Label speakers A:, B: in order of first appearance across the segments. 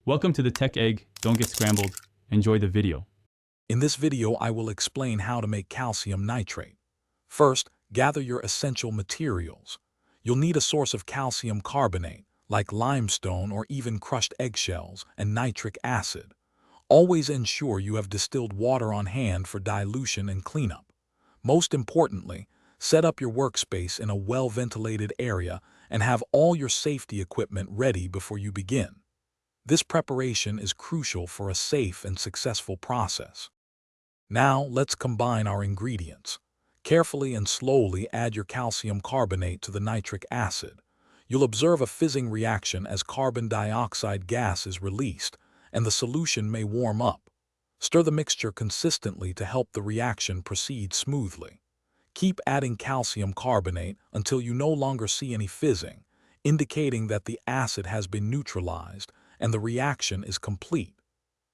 A: Welcome to the Tech Egg. Don't get scrambled. Enjoy the video.
B: In this video, I will explain how to make calcium nitrate. First, gather your essential materials. You'll need a source of calcium carbonate, like limestone or even crushed eggshells, and nitric acid. Always ensure you have distilled water on hand for dilution and cleanup. Most importantly, set up your workspace in a well-ventilated area and have all your safety equipment ready before you begin. This preparation is crucial for a safe and successful process. Now, let's combine our ingredients. Carefully and slowly add your calcium carbonate to the nitric acid. You'll observe a fizzing reaction as carbon dioxide gas is released, and the solution may warm up. Stir the mixture consistently to help the reaction proceed smoothly. Keep adding calcium carbonate until you no longer see any fizzing, indicating that the acid has been neutralized and the reaction is complete.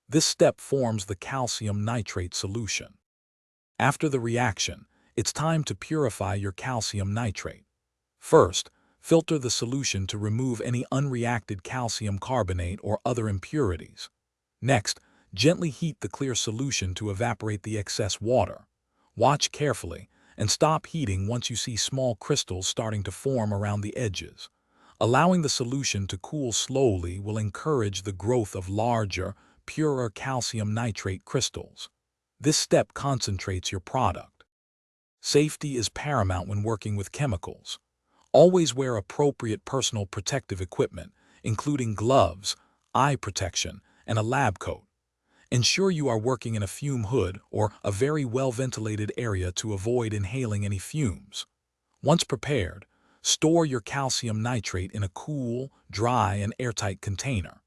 B: This step forms the calcium nitrate solution. After the reaction, it's time to purify your calcium nitrate. First, filter the solution to remove any unreacted calcium carbonate or other impurities. Next, gently heat the clear solution to evaporate the excess water. Watch carefully and stop heating once you see small crystals starting to form around the edges. Allowing the solution to cool slowly will encourage the growth of larger, purer calcium nitrate crystals. This step concentrates your product. Safety is paramount when working with chemicals. Always wear appropriate personal protective equipment, including gloves, eye protection, and a lab coat. Ensure you are working in a fume hood or a very well-ventilated area to avoid inhaling any fumes. Once prepared, store your calcium nitrate in a cool, dry, and airtight container.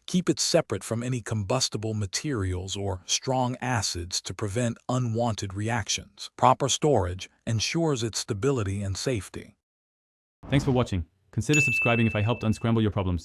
B: Keep it separate from any combustible materials or strong acids to prevent unwanted reactions. Proper storage ensures its stability and safety.
A: Thanks for watching. Consider subscribing if I helped unscramble your problems.